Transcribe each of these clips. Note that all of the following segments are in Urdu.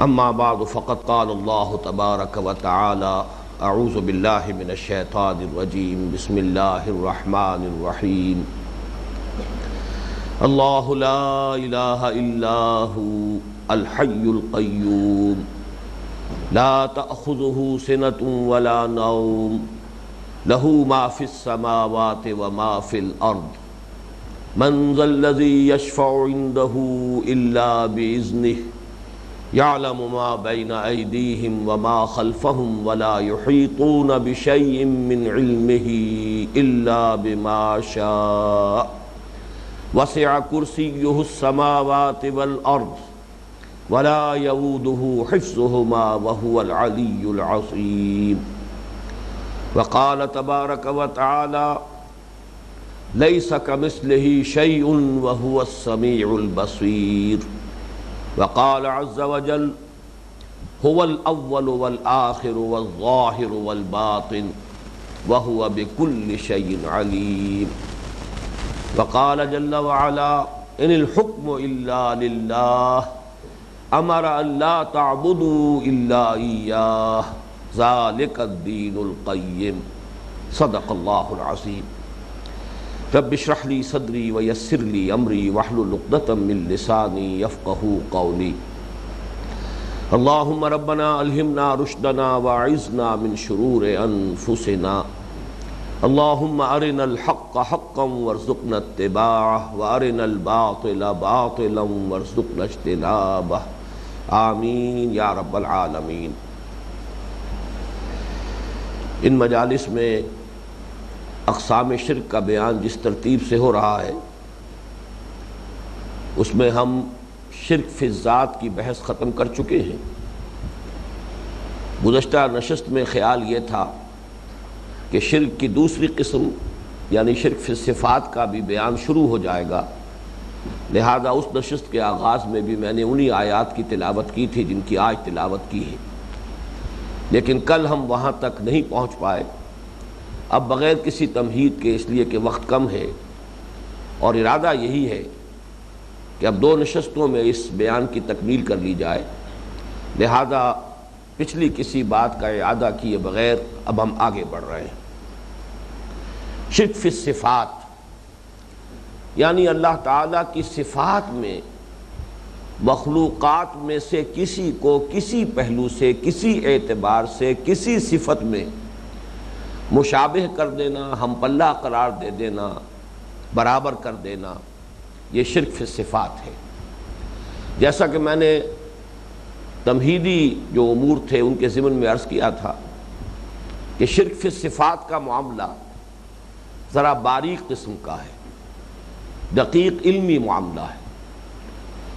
اما بعد فقد قال الله تبارك وتعالى اعوذ بالله من الشیطان الرجیم بسم اللہ الرحمن الرحیم اللہ لا الہ الا هو الحی القیوم لا تأخذه سنة ولا نوم له ما في السماوات وما في الأرض من ذا الذي يشفع عنده إلا بإذنه يعلم ما بين أيديهم وما خلفهم ولا يحيطون بشيء من علمه إلا بما شاء وسع كرسيه السماوات والأرض ولا يؤوده حفظهما وهو العلي العظيم وقال تبارك وتعالى ليس كمثله شيء وهو السميع البصير وقال عز وجل هو الأول والآخر والظاهر والباطن وهو بكل شيء عليم وقال جل وعلا إن الحكم إلا لله أمر أن لا تعبدوا إلا إياه ذلك الدين القيم صدق الله العظيم رب اشرح لي صدري ويسر لي امري واحلل عقدة من لساني يفقهوا قولي اللهم ربنا الهمنا رشدنا واعذنا من شرور انفسنا اللهم ارنا الحق حقا وارزقنا اتباعه وارنا الباطل باطلا وارزقنا اجتنابه آمین یا رب العالمین۔ ان مجالس میں اقسام شرک کا بیان جس ترتیب سے ہو رہا ہے اس میں ہم شرک فی الذات کی بحث ختم کر چکے ہیں۔ گزشتہ نشست میں خیال یہ تھا کہ شرک کی دوسری قسم یعنی شرک فی الصفات کا بھی بیان شروع ہو جائے گا، لہذا اس نشست کے آغاز میں بھی میں نے انہی آیات کی تلاوت کی تھی جن کی آج تلاوت کی ہے، لیکن کل ہم وہاں تک نہیں پہنچ پائے۔ اب بغیر کسی تمہید کے، اس لیے کہ وقت کم ہے اور ارادہ یہی ہے کہ اب دو نشستوں میں اس بیان کی تکمیل کر لی جائے، لہذا پچھلی کسی بات کا اعادہ کیے بغیر اب ہم آگے بڑھ رہے ہیں۔ شرک فی الصفات یعنی اللہ تعالیٰ کی صفات میں مخلوقات میں سے کسی کو کسی پہلو سے، کسی اعتبار سے، کسی صفت میں مشابہ کر دینا، ہم پلہ قرار دے دینا، برابر کر دینا، یہ شرک فی الصفات ہے۔ جیسا کہ میں نے تمہیدی جو امور تھے ان کے ضمن میں عرض کیا تھا کہ شرک فی الصفات کا معاملہ ذرا باریک قسم کا ہے، دقیق علمی معاملہ ہے۔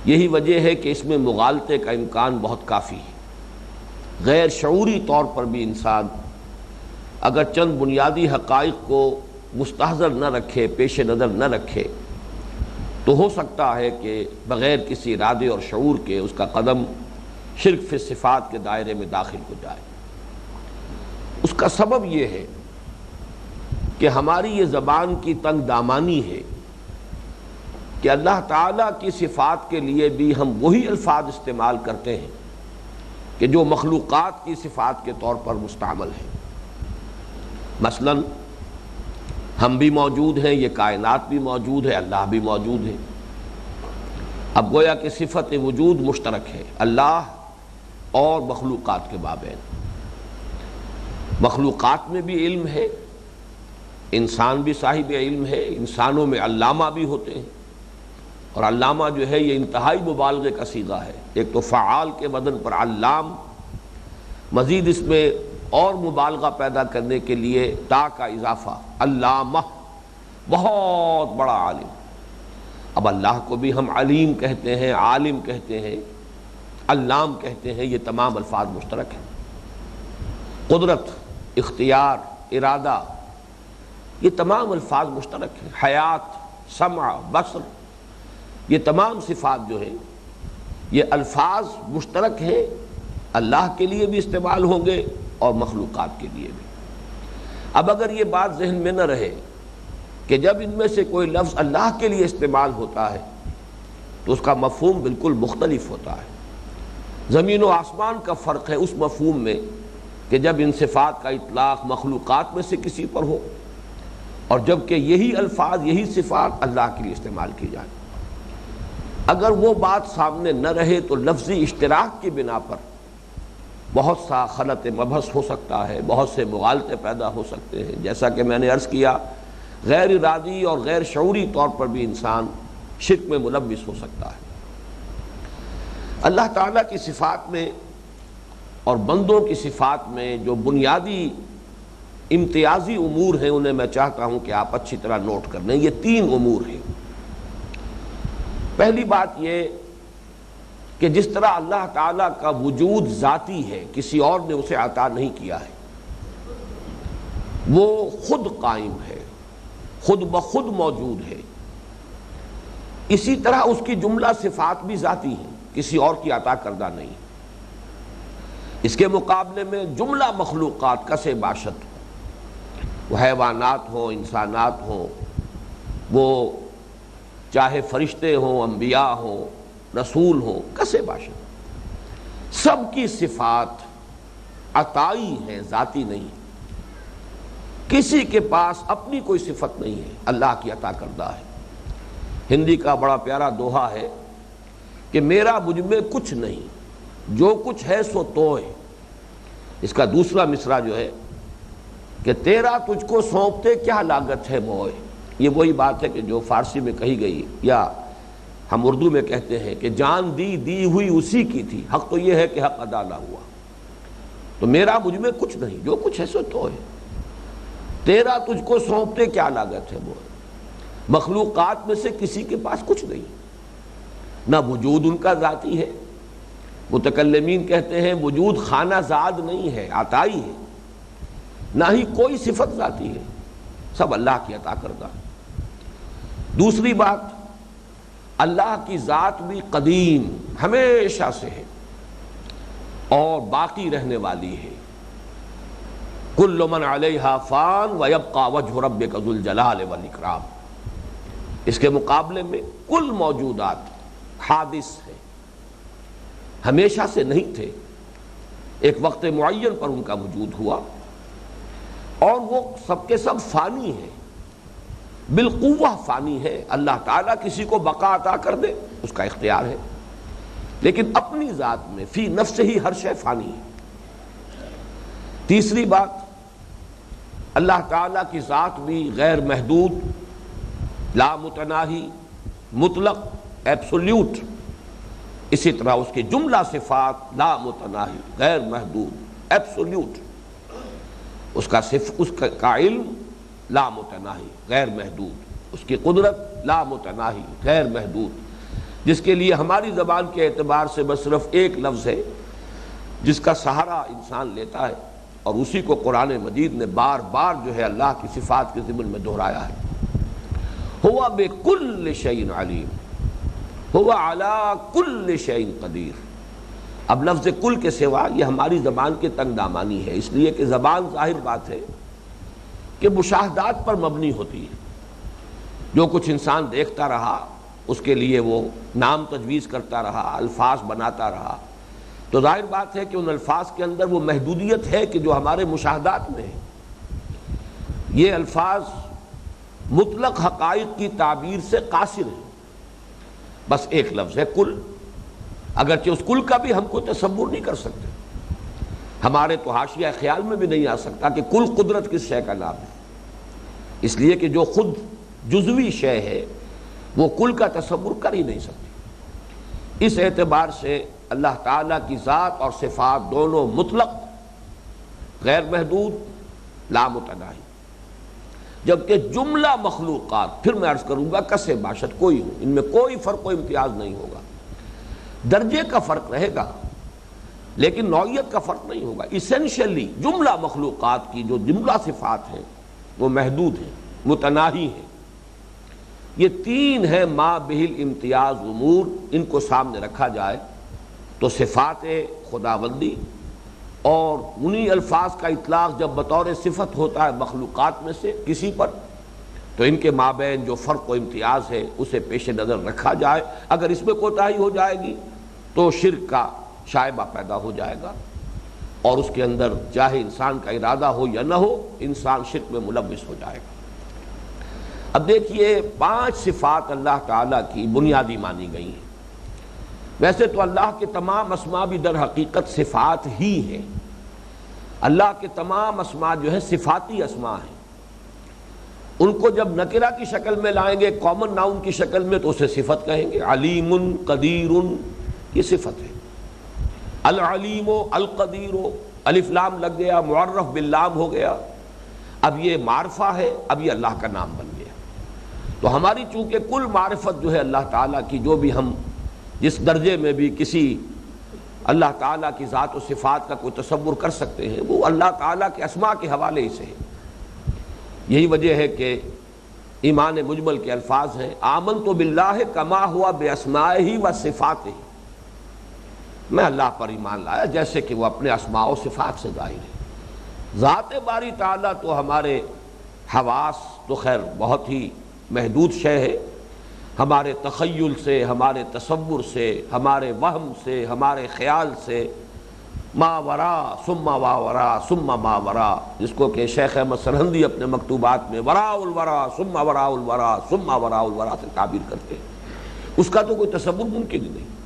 یہی وجہ ہے کہ اس میں مغالطے کا امکان بہت کافی ہے۔ غیر شعوری طور پر بھی انسان اگر چند بنیادی حقائق کو مستحضر نہ رکھے، پیش نظر نہ رکھے، تو ہو سکتا ہے کہ بغیر کسی ارادے اور شعور کے اس کا قدم شرک فی الصفات کے دائرے میں داخل ہو جائے۔ اس کا سبب یہ ہے کہ ہماری یہ زبان کی تنگ دامانی ہے کہ اللہ تعالیٰ کی صفات کے لیے بھی ہم وہی الفاظ استعمال کرتے ہیں کہ جو مخلوقات کی صفات کے طور پر مستعمل ہیں۔ مثلا ہم بھی موجود ہیں، یہ کائنات بھی موجود ہے، اللہ بھی موجود ہے۔ اب گویا کہ صفت وجود مشترک ہے اللہ اور مخلوقات کے مابین۔ مخلوقات میں بھی علم ہے، انسان بھی صاحب علم ہے، انسانوں میں علامہ بھی ہوتے ہیں، اور علامہ جو ہے یہ انتہائی مبالغے کا صیغہ ہے۔ ایک تو فعال کے وزن پر علام، مزید اس میں اور مبالغہ پیدا کرنے کے لیے تا کا اضافہ علامہ، بہت بڑا عالم۔ اب اللہ کو بھی ہم علیم کہتے ہیں، عالم کہتے ہیں، علام کہتے ہیں، یہ تمام الفاظ مشترک ہیں۔ قدرت، اختیار، ارادہ، یہ تمام الفاظ مشترک ہیں۔ حیات، سمع، بصر، یہ تمام صفات جو ہیں یہ الفاظ مشترک ہیں، اللہ کے لیے بھی استعمال ہوں گے اور مخلوقات کے لیے بھی۔ اب اگر یہ بات ذہن میں نہ رہے کہ جب ان میں سے کوئی لفظ اللہ کے لیے استعمال ہوتا ہے تو اس کا مفہوم بالکل مختلف ہوتا ہے، زمین و آسمان کا فرق ہے اس مفہوم میں کہ جب ان صفات کا اطلاق مخلوقات میں سے کسی پر ہو اور جب کہ یہی الفاظ یہی صفات اللہ کے لیے استعمال کی جائے۔ اگر وہ بات سامنے نہ رہے تو لفظی اشتراک کی بنا پر بہت سا خلط مبحث ہو سکتا ہے، بہت سے مغالطے پیدا ہو سکتے ہیں۔ جیسا کہ میں نے عرض کیا، غیر ارادی اور غیر شعوری طور پر بھی انسان شرک میں ملوث ہو سکتا ہے۔ اللہ تعالیٰ کی صفات میں اور بندوں کی صفات میں جو بنیادی امتیازی امور ہیں انہیں میں چاہتا ہوں کہ آپ اچھی طرح نوٹ کر لیں۔ یہ 3 امور ہیں۔ پہلی بات یہ کہ جس طرح اللہ تعالیٰ کا وجود ذاتی ہے، کسی اور نے اسے عطا نہیں کیا ہے، وہ خود قائم ہے، خود بخود موجود ہے، اسی طرح اس کی جملہ صفات بھی ذاتی ہیں، کسی اور کی عطا کردہ نہیں۔ اس کے مقابلے میں جملہ مخلوقات کسے باشد، وہ حیوانات ہوں، انسانات ہوں، وہ چاہے فرشتے ہوں، انبیاء ہوں، رسول ہوں، کسے باشد، سب کی صفات عطائی ہیں، ذاتی نہیں۔ کسی کے پاس اپنی کوئی صفت نہیں ہے، اللہ کی عطا کردہ ہے۔ ہندی کا بڑا پیارا دوہا ہے کہ میرا مجھ میں کچھ نہیں، جو کچھ ہے سو تو ہے۔ اس کا دوسرا مصرع جو ہے کہ تیرا تجھ کو سونپتے کیا لاگت ہے موئے، یہ وہی بات ہے کہ جو فارسی میں کہی گئی، یا ہم اردو میں کہتے ہیں کہ جان دی ہوئی اسی کی تھی، حق تو یہ ہے کہ حق ادا نہ ہوا۔ تو میرا مجھ میں کچھ نہیں، جو کچھ ہے سو تو ہے، تیرا تجھ کو سونپتے کیا لاگت ہے موئے۔ مخلوقات میں سے کسی کے پاس کچھ نہیں، نہ وجود ان کا ذاتی ہے، متکلمین کہتے ہیں وجود خانہ زاد نہیں ہے، عطائی ہے، نہ ہی کوئی صفت ذاتی ہے، سب اللہ کی عطا کردہ۔ دوسری بات، اللہ کی ذات بھی قدیم، ہمیشہ سے ہے اور باقی رہنے والی ہے۔ کل من علیہا فان ویبقى وجہ ربک ذو الجلال والاکرام۔ اس کے مقابلے میں کل موجودات حادث ہیں، ہمیشہ سے نہیں تھے، ایک وقت معین پر ان کا وجود ہوا، اور وہ سب کے سب فانی ہیں، بالقوہ فانی ہے۔ اللہ تعالیٰ کسی کو بقا عطا کر دے، اس کا اختیار ہے، لیکن اپنی ذات میں فی نفس ہی ہر شے فانی ہے۔ تیسری بات، اللہ تعالیٰ کی ذات بھی غیر محدود، لا متناہی، مطلق، ایبسولیوٹ، اسی طرح اس کی جملہ صفات لا متناہی، غیر محدود، ایبسولیوٹ، اس کا علم لا متناہی، غیر محدود، اس کی قدرت لا متناہی، غیر محدود، جس کے لیے ہماری زبان کے اعتبار سے بس صرف ایک لفظ ہے جس کا سہارا انسان لیتا ہے، اور اسی کو قرآن مجید نے بار بار جو ہے اللہ کی صفات کے ضمن میں دہرایا ہے۔ ہوا بکل شیء علیم، ہوا علی کل شیء قدیر۔ اب لفظ کل کے سوا یہ ہماری زبان کی تنگ دامانی ہے، اس لیے کہ زبان ظاہر بات ہے کہ مشاہدات پر مبنی ہوتی ہے، جو کچھ انسان دیکھتا رہا اس کے لیے وہ نام تجویز کرتا رہا، الفاظ بناتا رہا، تو ظاہر بات ہے کہ ان الفاظ کے اندر وہ محدودیت ہے کہ جو ہمارے مشاہدات میں ہے۔ یہ الفاظ مطلق حقائق کی تعبیر سے قاصر ہیں، بس ایک لفظ ہے کل، اگرچہ اس کل کا بھی ہم کو تصور نہیں کر سکتے، ہمارے تو حاشیہ خیال میں بھی نہیں آ سکتا کہ کل قدرت کس شے کا نام ہے، اس لیے کہ جو خود جزوی شے ہے وہ کل کا تصور کر ہی نہیں سکتی۔ اس اعتبار سے اللہ تعالیٰ کی ذات اور صفات دونوں مطلق، غیر محدود، لا متناہی، جبکہ جملہ مخلوقات، پھر میں عرض کروں گا کسے باشد کوئی ہو، ان میں کوئی فرق و امتیاز نہیں ہوگا، درجے کا فرق رہے گا لیکن نوعیت کا فرق نہیں ہوگا۔ ایسنشلی جملہ مخلوقات کی جو جملہ صفات ہیں وہ محدود ہیں، متناہی ہیں۔ یہ 3 ہیں ما بہل امتیاز امور، ان کو سامنے رکھا جائے تو صفات خداوندی اور انہی الفاظ کا اطلاق جب بطور صفت ہوتا ہے مخلوقات میں سے کسی پر، تو ان کے مابین جو فرق و امتیاز ہے اسے پیش نظر رکھا جائے۔ اگر اس میں کوتاہی ہو جائے گی تو شرک کا شائبہ پیدا ہو جائے گا، اور اس کے اندر چاہے انسان کا ارادہ ہو یا نہ ہو انسان شرک میں ملوث ہو جائے گا۔ اب دیکھیے 5 صفات اللہ تعالیٰ کی بنیادی مانی گئی ہیں۔ ویسے تو اللہ کے تمام اسماء بھی در حقیقت صفات ہی ہیں۔ اللہ کے تمام اسماء جو ہے صفاتی اسماء ہیں، ان کو جب نکرہ کی شکل میں لائیں گے، کامن ناؤن کی شکل میں، تو اسے صفت کہیں گے۔ علیم، قدیر، یہ صفت ہے۔ العلیم، القدیر، الف لام لگ گیا، معرف باللام ہو گیا، اب یہ معرفہ ہے، اب یہ اللہ کا نام بن گیا۔ تو ہماری چونکہ کل معرفت جو ہے اللہ تعالیٰ کی، جو بھی ہم جس درجے میں بھی کسی اللہ تعالیٰ کی ذات و صفات کا کوئی تصور کر سکتے ہیں، وہ اللہ تعالیٰ کے اسماء کے حوالے سے ہے۔ یہی وجہ ہے کہ ایمان مجمل کے الفاظ ہیں، آمنت باللہ کما ہوا باسمائہ و صفاتہ، میں اللہ پر ایمان لایا جیسے کہ وہ اپنے اسماء و صفات سے ظاہر ہے۔ ذات باری تعالیٰ تو ہمارے حواس تو خیر بہت ہی محدود شے ہے، ہمارے تخیل سے، ہمارے تصور سے، ہمارے وہم سے، ہمارے خیال سے، ما ورا ثم ما ورا ثم ما ورا، جس کو کہ شیخ احمد سرہندی اپنے مکتوبات میں وراء الورا ثم وراء الورا ثم وراء الورا سے تعبیر کرتے ہیں، اس کا تو کوئی تصور ممکن ہی نہیں۔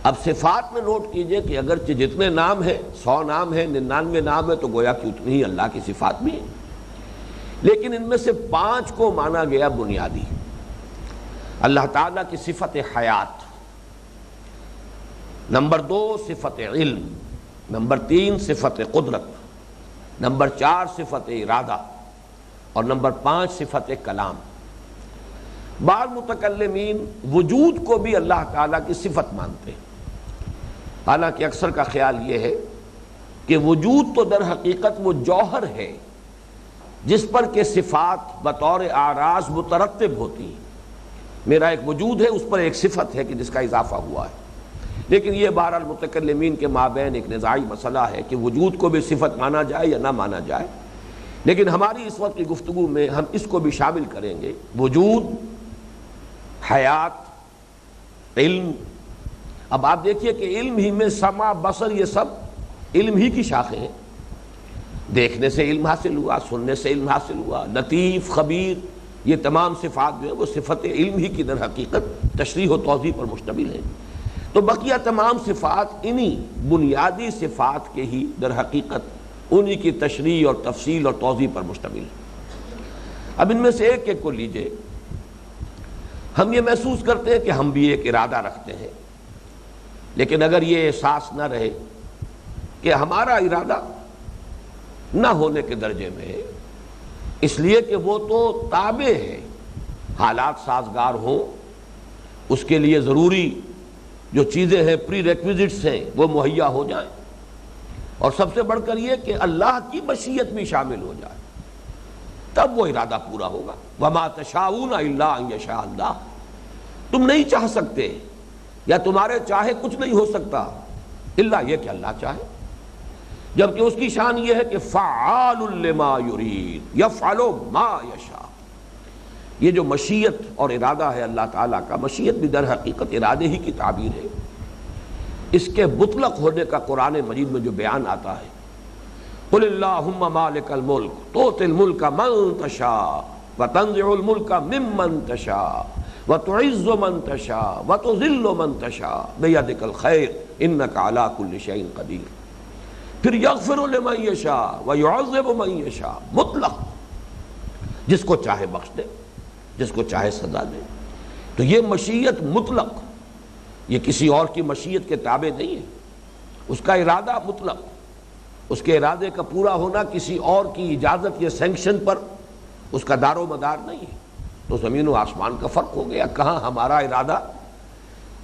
اب صفات میں نوٹ کیجئے کہ اگرچہ جتنے نام ہیں، 100 نام ہیں، 99 نام ہیں، تو گویا کہ اتنی ہی اللہ کی صفات بھی ہیں، لیکن ان میں سے 5 کو مانا گیا بنیادی۔ اللہ تعالیٰ کی صفت حیات، نمبر 2 صفت علم، نمبر 3 صفت قدرت، نمبر 4 صفت ارادہ، اور نمبر 5 صفت کلام۔ بعض متکلمین وجود کو بھی اللہ تعالیٰ کی صفت مانتے ہیں، حالانکہ اکثر کا خیال یہ ہے کہ وجود تو در حقیقت وہ جوہر ہے جس پر کہ صفات بطور اعراض مترتب ہوتی ہیں۔ میرا ایک وجود ہے، اس پر ایک صفت ہے کہ جس کا اضافہ ہوا ہے، لیکن یہ بہرحال متکلمین کے مابین ایک نزاعی مسئلہ ہے کہ وجود کو بھی صفت مانا جائے یا نہ مانا جائے، لیکن ہماری اس وقت کی گفتگو میں ہم اس کو بھی شامل کریں گے۔ وجود، حیات، علم۔ اب آپ دیکھیے کہ علم ہی میں سمع، بصر، یہ سب علم ہی کی شاخیں ہیں۔ دیکھنے سے علم حاصل ہوا، سننے سے علم حاصل ہوا، لطیف، خبیر، یہ تمام صفات جو ہے وہ صفت علم ہی کی در حقیقت تشریح و توضیح پر مشتمل ہیں۔ تو بقیہ تمام صفات انہی بنیادی صفات کے ہی در حقیقت انہی کی تشریح اور تفصیل اور توضیح پر مشتمل ہے۔ اب ان میں سے ایک ایک کو لیجئے۔ ہم یہ محسوس کرتے ہیں کہ ہم بھی ایک ارادہ رکھتے ہیں، لیکن اگر یہ احساس نہ رہے کہ ہمارا ارادہ نہ ہونے کے درجے میں ہے، اس لیے کہ وہ تو تابع ہے، حالات سازگار ہوں، اس کے لیے ضروری جو چیزیں ہیں، پری ریکویزٹس ہیں، وہ مہیا ہو جائیں، اور سب سے بڑھ کر یہ کہ اللہ کی مشیت بھی شامل ہو جائے، تب وہ ارادہ پورا ہوگا۔ وَمَا تَشَاءُونَ إِلَّا أَن يَشَاءَ اللَّهُ، تم نہیں چاہ سکتے یا تمہارے چاہے کچھ نہیں ہو سکتا الا یہ کہ اللہ چاہے، جبکہ اس کی شان یہ ہے کہ فعال لما یرید یفعل ما یشاء۔ یہ جو مشیت اور ارادہ ہے اللہ تعالیٰ کا، مشیت بھی در حقیقت ارادے ہی کی تعبیر ہے۔ اس کے مطلق ہونے کا قرآن مجید میں جو بیان آتا ہے، قل اللہم مالک الملک تؤتی الملک من تشاء وتنزع الملک ممن تشاء وتعز من تشاء وتذل من تشاء بیدک الخیر انک علی کل شیء قدیر۔ پھر یغفر لمن یشاء ویعذب من یشاء، مطلق، جس کو چاہے بخش دے، جس کو چاہے سزا دے۔ تو یہ مشیت مطلق، یہ کسی اور کی مشیت کے تابع نہیں ہے، اس کا ارادہ مطلق، اس کے ارادے کا پورا ہونا کسی اور کی اجازت یا سینکشن پر اس کا دار و مدار نہیں ہے۔ تو زمین و آسمان کا فرق ہو گیا، کہاں ہمارا ارادہ۔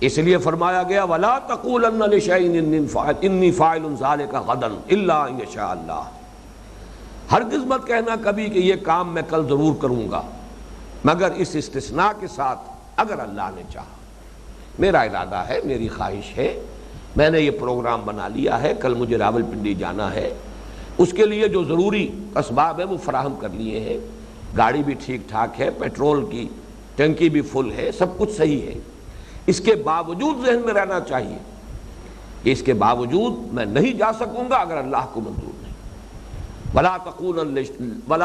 اس لیے فرمایا گیا وَلَا تَقُولَنَّ لِشَيْءٍ إِنِّي فَاعِلٌ ذَلِكَ غَدًا إِلَّا أَن يَشَاءَ اللَّهُ، ہرگز مت کہنا کبھی کہ یہ کام میں کل ضرور کروں گا، مگر اس استثناء کے ساتھ اگر اللہ نے چاہا۔ میرا ارادہ ہے، میری خواہش ہے، میں نے یہ پروگرام بنا لیا ہے، کل مجھے راولپنڈی جانا ہے، اس کے لیے جو ضروری اسباب ہیں وہ فراہم کر لیے ہیں، گاڑی بھی ٹھیک ٹھاک ہے، پیٹرول کی ٹنکی بھی فل ہے، سب کچھ صحیح ہے۔ اس کے باوجود ذہن میں رہنا چاہیے کہ اس کے باوجود میں نہیں جا سکوں گا اگر اللہ کو منظور نہیں۔ وَلَا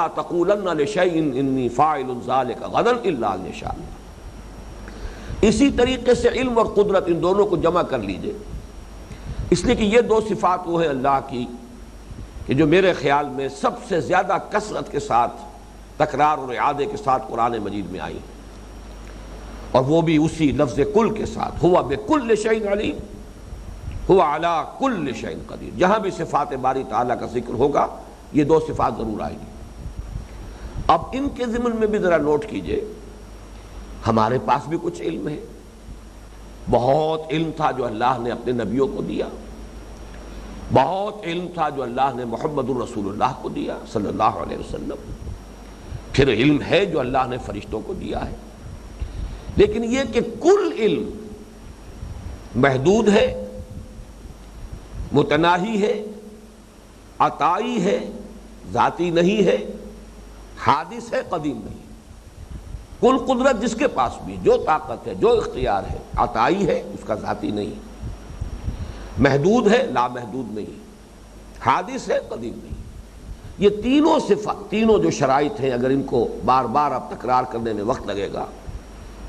تَقُولَنَّ لِشَيْءٍ إِنِّي فَاعِلٌ ذَلِكَ غَدًا إِلَّا أَن يَشَاءَ اللَّهُ۔ اسی طریقے سے علم اور قدرت ان دونوں کو جمع کر لیجئے، اس لیے کہ یہ دو صفات وہ ہیں اللہ کی کہ جو میرے خیال میں سب سے زیادہ کثرت کے ساتھ، تکرار اور اعادے کے ساتھ قرآن مجید میں آئی، اور وہ بھی اسی لفظ کل کے ساتھ، ہوا بکل شیء علیم، ہوا علی کل شیء قدیر۔ جہاں بھی صفات باری تعالیٰ کا ذکر ہوگا یہ دو صفات ضرور آئیں گی۔ اب ان کے ضمن میں بھی ذرا نوٹ کیجئے، ہمارے پاس بھی کچھ علم ہے، بہت علم تھا جو اللہ نے اپنے نبیوں کو دیا، بہت علم تھا جو اللہ نے محمد الرسول اللہ کو دیا صلی اللہ علیہ وسلم، پھر علم ہے جو اللہ نے فرشتوں کو دیا ہے، لیکن یہ کہ کل علم محدود ہے، متناہی ہے، عطائی ہے، ذاتی نہیں ہے، حادث ہے، قدیم نہیں۔ کل قدرت جس کے پاس بھی، جو طاقت ہے، جو اختیار ہے، عطائی ہے، اس کا ذاتی نہیں، محدود ہے، لامحدود نہیں، حادث ہے، قدیم نہیں۔ یہ تینوں صفات، تینوں جو شرائط ہیں، اگر ان کو بار بار اب تکرار کرنے میں وقت لگے گا،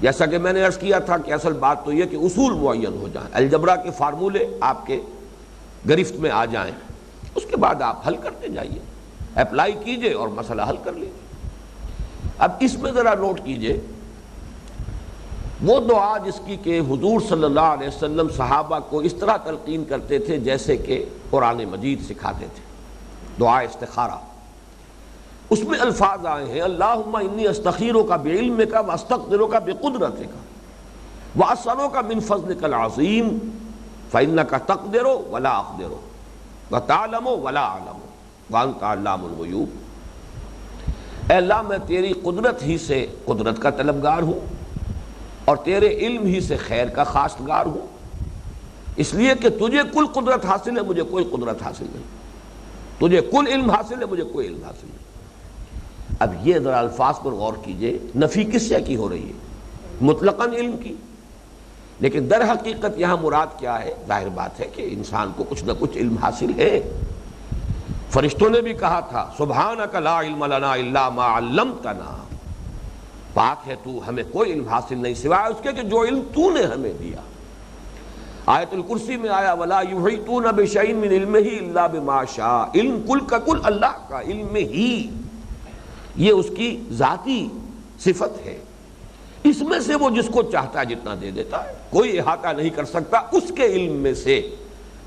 جیسا کہ میں نے عرض کیا تھا کہ اصل بات تو یہ کہ اصول معین ہو جائیں، الجبرا کے فارمولے آپ کے گرفت میں آ جائیں، اس کے بعد آپ حل کرتے جائیے، اپلائی کیجئے اور مسئلہ حل کر لیجئے۔ اب اس میں ذرا نوٹ کیجئے وہ دعا جس کی کہ حضور صلی اللہ علیہ وسلم صحابہ کو اس طرح تلقین کرتے تھے جیسے کہ قرآن مجید سکھاتے تھے، دعا استخارہ، اس میں الفاظ آئے ہیں اللہم انی استخیرک بعلمک واستقدرک بقدرتک واسألک من فضلک العظیم فإنک تقدر ولا اقدر وتعلم ولا اعلم وانت علام الغیوب۔ اے اللہ میں تیری قدرت ہی سے قدرت کا طلبگار ہوں اور تیرے علم ہی سے خیر کا خواستگار ہوں، اس لیے کہ تجھے کل قدرت حاصل ہے، مجھے کوئی قدرت حاصل نہیں، تجھے کل علم حاصل ہے، مجھے کوئی علم حاصل نہیں۔ اب یہ ذرا الفاظ پر غور کیجئے، نفی کس سے کی ہو رہی ہے؟ مطلقاً علم کی، لیکن در حقیقت یہاں مراد کیا ہے؟ ظاہر بات ہے کہ انسان کو کچھ نہ کچھ علم حاصل ہے۔ فرشتوں نے بھی کہا تھا سبحانک لا علم لنا الا ما علمتنا، پاک ہے تو، ہمیں کوئی علم حاصل نہیں سوائے اس کے کہ جو علم تو نے ہمیں دیا۔ آیت الکرسی میں آیا ولا یحیطون بشیء من علمہ الا بما شاء، علم کل کا کل اللہ کا علم ہی، یہ اس کی ذاتی صفت ہے، اس میں سے وہ جس کو چاہتا ہے جتنا دے دیتا ہے، کوئی احاطہ نہیں کر سکتا اس کے علم میں سے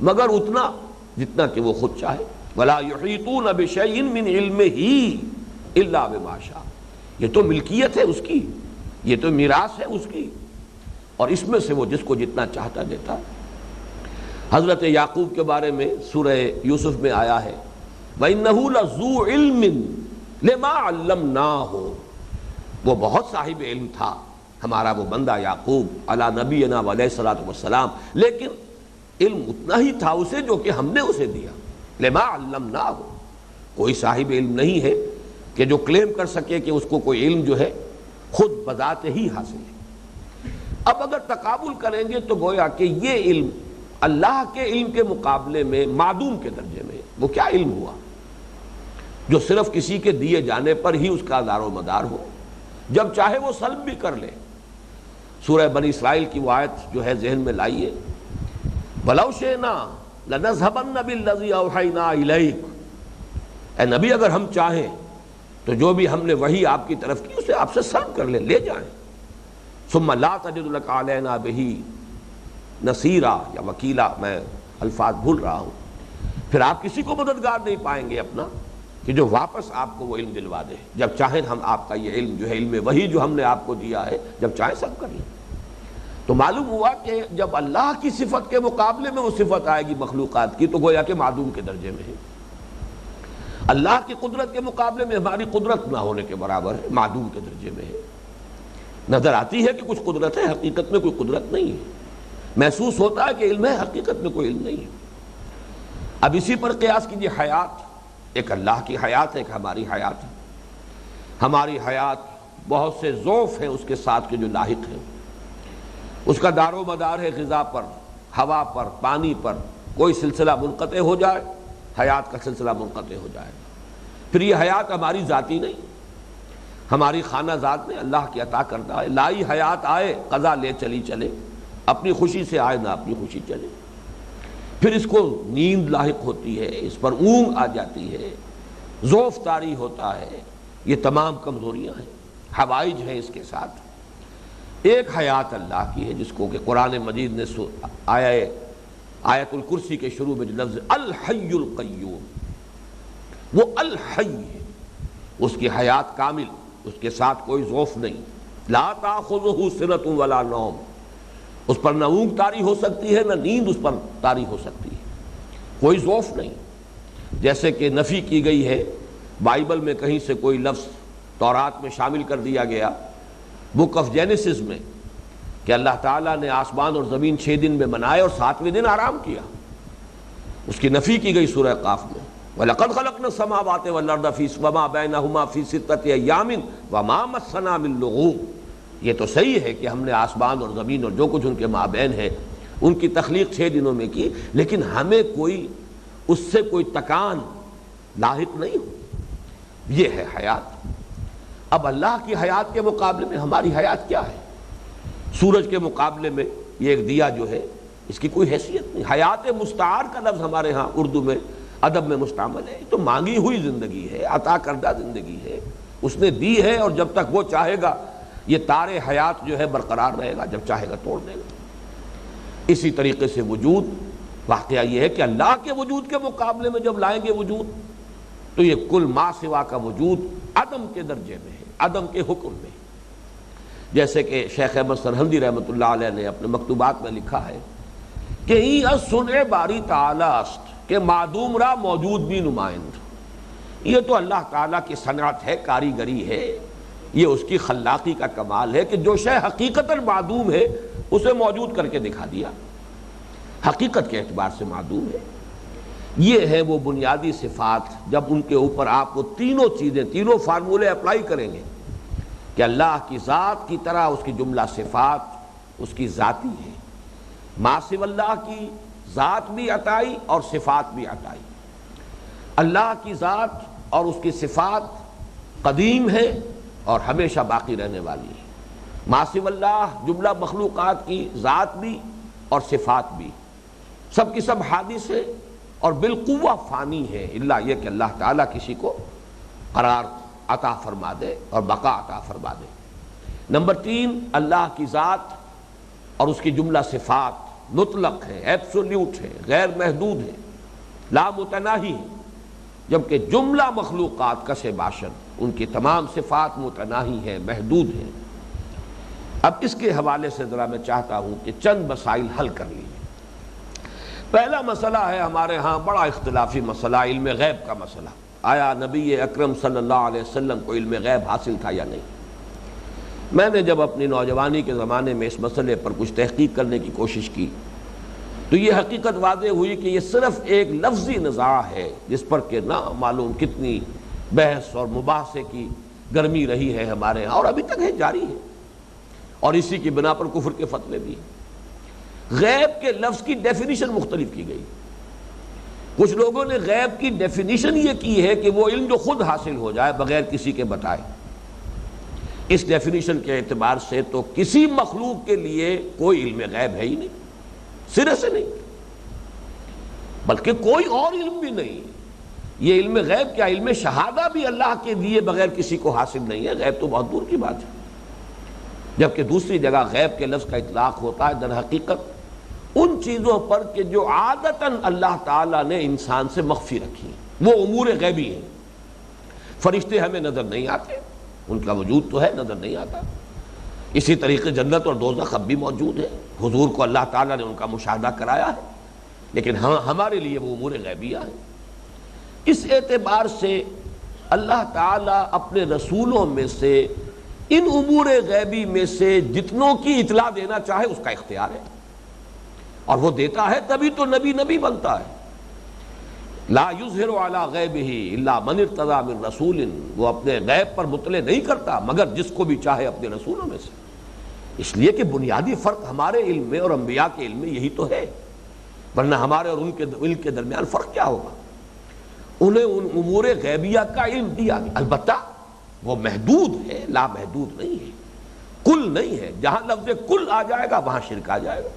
مگر اتنا جتنا کہ وہ خود چاہے۔ ولا یحیطون بشیء من علمہ الا بما شاء، یہ تو ملکیت ہے اس کی، یہ تو میراث ہے اس کی، اور اس میں سے وہ جس کو جتنا چاہتا دیتا ہے۔ حضرت یعقوب کے بارے میں سورہ یوسف میں آیا ہے وَإِنَّهُ لَذُو عِلْمٍ لِمَا عَلَّمْنَاهُ، وہ بہت صاحب علم تھا ہمارا وہ بندہ یعقوب علی نبینا علیہ الصلوۃ والسلام، لیکن علم اتنا ہی تھا اسے جو کہ ہم نے اسے دیا۔ لما علمناہ، کوئی صاحب علم نہیں ہے کہ جو کلیم کر سکے کہ اس کو کوئی علم جو ہے خود بذات ہی حاصل ہے۔ اب اگر تقابل کریں گے تو گویا کہ یہ علم اللہ کے علم کے مقابلے میں معدوم کے درجے میں، وہ کیا علم ہوا جو صرف کسی کے دیے جانے پر ہی اس کا دار و مدار ہو، جب چاہے وہ سلب بھی کر لے۔ سورہ بنی اسرائیل کی وہ آیت جو ہے ذہن میں لائیے وَلَوْ شِئْنَا لَنَذْهَبَنَّ بِالَّذِي أَوْحَيْنَا إِلَيْكَ، اے نبی اگر ہم چاہیں تو جو بھی ہم نے وحی آپ کی طرف کی اسے آپ سے سلب کر لیں، لے جائیں۔ ثُمَّ لَا تَجِدُ لَكَ عَلَيْنَا بِهِ نَصِيرًا یا وکیلا، میں الفاظ بھول رہا ہوں، پھر آپ کسی کو مددگار نہیں پائیں گے اپنا کہ جو واپس آپ کو وہ علم دلوا دے، جب چاہیں ہم آپ کا یہ علم جو ہے علم وحی جو ہم نے آپ کو دیا ہے جب چاہیں سب کر لیں۔ تو معلوم ہوا کہ جب اللہ کی صفت کے مقابلے میں وہ صفت آئے گی مخلوقات کی تو گویا کہ معدوم کے درجے میں ہے، اللہ کی قدرت کے مقابلے میں ہماری قدرت نہ ہونے کے برابر ہے، معدوم کے درجے میں ہے۔ نظر آتی ہے کہ کچھ قدرت ہے، حقیقت میں کوئی قدرت نہیں ہے، محسوس ہوتا ہے کہ علم ہے، حقیقت میں کوئی علم نہیں ہے۔ اب اسی پر قیاس کیجیے حیات، ایک اللہ کی حیات ہے، ایک ہماری حیات ہے۔ ہماری حیات بہت سے ضعف ہیں اس کے ساتھ کے جو لاحق ہیں، اس کا دار و مدار ہے غذا پر، ہوا پر، پانی پر، کوئی سلسلہ منقطع ہو جائے، حیات کا سلسلہ منقطع ہو جائے. پھر یہ حیات ہماری ذاتی نہیں، ہماری خانہ ذات نے اللہ کی عطا کردہ ہے. لائی حیات آئے قضا لے چلی چلے، اپنی خوشی سے آئے نہ اپنی خوشی چلے. پھر اس کو نیند لاحق ہوتی ہے، اس پر اونگ آ جاتی ہے، ضعف طاری ہوتا ہے. یہ تمام کمزوریاں ہیں، حوائج ہیں اس کے ساتھ. ایک حیات اللہ کی ہے جس کو کہ قرآن مجید نے آیت الکرسی کے شروع میں جو لفظ الحی القیوم، وہ الحی ہے، اس کی حیات کامل، اس کے ساتھ کوئی ضعف نہیں. لا تاخذہ سنۃ ولا نوم، اس پر نہ اونگ طاری ہو سکتی ہے نہ نیند اس پر طاری ہو سکتی ہے، کوئی ضعف نہیں. جیسے کہ نفی کی گئی ہے بائبل میں کہیں سے کوئی لفظ تورات میں شامل کر دیا گیا بک آف جینیسس میں کہ اللہ تعالیٰ نے آسمان اور زمین 6 دن میں بنائے اور 7ویں دن آرام کیا، اس کی نفی کی گئی سورہ قاف میں. وَلَقَدْ خَلَقْنَا السَّمَاوَاتِ وَالْأَرْضَ وَمَا بَيْنَهُمَا فِي سِتَّةِ أَيَّامٍ وَمَا مَسَّنَا مِن لُغُوبٍ. یہ تو صحیح ہے کہ ہم نے آسمان اور زمین اور جو کچھ ان کے مابین ہے ان کی تخلیق 6 دنوں میں کی، لیکن ہمیں کوئی اس سے کوئی تکان لاحق نہیں ہو. یہ ہے حیات. اب اللہ کی حیات کے مقابلے میں ہماری حیات کیا ہے؟ سورج کے مقابلے میں یہ ایک دیا جو ہے اس کی کوئی حیثیت نہیں. حیات مستعار کا لفظ ہمارے ہاں اردو میں ادب میں مستعمل ہے. تو مانگی ہوئی زندگی ہے، عطا کردہ زندگی ہے، اس نے دی ہے، اور جب تک وہ چاہے گا یہ تار حیات جو ہے برقرار رہے گا، جب چاہے گا توڑ دے گا. اسی طریقے سے وجود، واقعہ یہ ہے کہ اللہ کے وجود کے مقابلے میں جب لائیں گے وجود تو یہ کل ما سوا کا وجود عدم کے درجے میں ہے، عدم کے حکم میں. جیسے کہ شیخ احمد سرہندی رحمۃ اللہ علیہ نے اپنے مکتوبات میں لکھا ہے کہ ای از صنع باری تعالی است کہ معدوم را موجود بھی نمائند. یہ تو اللہ تعالیٰ کی صنعت ہے، کاریگری ہے، یہ اس کی خلاقی کا کمال ہے کہ جو شے حقیقتاً معدوم ہے اسے موجود کر کے دکھا دیا، حقیقت کے اعتبار سے معدوم ہے. یہ ہے وہ بنیادی صفات. جب ان کے اوپر آپ وہ تینوں چیزیں، تینوں فارمولے اپلائی کریں گے کہ اللہ کی ذات کی طرح اس کی جملہ صفات اس کی ذاتی ہے، ما سوی اللہ کی ذات بھی عطائی اور صفات بھی عطائی. اللہ کی ذات اور اس کی صفات قدیم ہے اور ہمیشہ باقی رہنے والی ہے. ما سوی اللہ جملہ مخلوقات کی ذات بھی اور صفات بھی سب کی سب حادث ہے اور بالقوہ فانی ہے، الا یہ کہ اللہ تعالیٰ کسی کو قرار عطا فرما دے اور بقا عطا فرما دے. نمبر 3، اللہ کی ذات اور اس کی جملہ صفات مطلق ہے، ایبسولوٹ ہے، غیر محدود ہے، لا متناہی ہے، جبکہ جملہ مخلوقات کس باشد ان کی تمام صفات متناہی ہیں، محدود ہیں. اب اس کے حوالے سے ذرا میں چاہتا ہوں کہ چند مسائل حل کر لیجیے. پہلا مسئلہ ہے ہمارے ہاں بڑا اختلافی مسئلہ، علم غیب کا مسئلہ. آیا نبی اکرم صلی اللہ علیہ وسلم کو علم غیب حاصل تھا یا نہیں؟ میں نے جب اپنی نوجوانی کے زمانے میں اس مسئلے پر کچھ تحقیق کرنے کی کوشش کی تو یہ حقیقت واضح ہوئی کہ یہ صرف ایک لفظی نزاع ہے جس پر کہ نہ معلوم کتنی بحث اور مباحثے کی گرمی رہی ہے ہمارے ہاں، اور ابھی تک ہے، جاری ہے، اور اسی کی بنا پر کفر کے فتوے بھی ہیں. غیب کے لفظ کی ڈیفینیشن مختلف کی گئی. کچھ لوگوں نے غیب کی ڈیفینیشن یہ کی ہے کہ وہ علم جو خود حاصل ہو جائے بغیر کسی کے بتائے. اس ڈیفینیشن کے اعتبار سے تو کسی مخلوق کے لیے کوئی علم غیب ہے ہی نہیں، سرے سے نہیں، بلکہ کوئی اور علم بھی نہیں. یہ علم غیب کیا، علم شہادہ بھی اللہ کے لیے بغیر کسی کو حاصل نہیں ہے. غیب تو بہت دور کی بات ہے. جبکہ دوسری جگہ غیب کے لفظ کا اطلاق ہوتا ہے در حقیقت ان چیزوں پر کہ جو عادتاً اللہ تعالیٰ نے انسان سے مخفی رکھی ہیں، وہ امور غیبی ہیں. فرشتے ہمیں نظر نہیں آتے، ان کا وجود تو ہے، نظر نہیں آتا. اسی طریقے جنت اور دوزخ اب بھی موجود ہے، حضور کو اللہ تعالیٰ نے ان کا مشاہدہ کرایا ہے، لیکن ہمارے لیے وہ امور غیبیہ ہیں. اس اعتبار سے اللہ تعالیٰ اپنے رسولوں میں سے ان امور غیبی میں سے جتنوں کی اطلاع دینا چاہے اس کا اختیار ہے، اور وہ دیتا ہے، تبھی تو نبی بنتا ہے. لا یظہر علی غیبہ الا من ارتضی من رسول، وہ اپنے غیب پر مطلع نہیں کرتا مگر جس کو بھی چاہے اپنے رسولوں میں سے. اس لیے کہ بنیادی فرق ہمارے علم میں اور انبیاء کے علم میں یہی تو ہے ورنہ ہمارے اور ان کے درمیان فرق کیا ہوگا؟ انہیں ان امور غیبیہ کا علم دیا گیا، البتہ وہ محدود ہے، لا محدود نہیں ہے، کل نہیں ہے۔ جہاں لفظ کل آ جائے گا وہاں شرک آ جائے گا،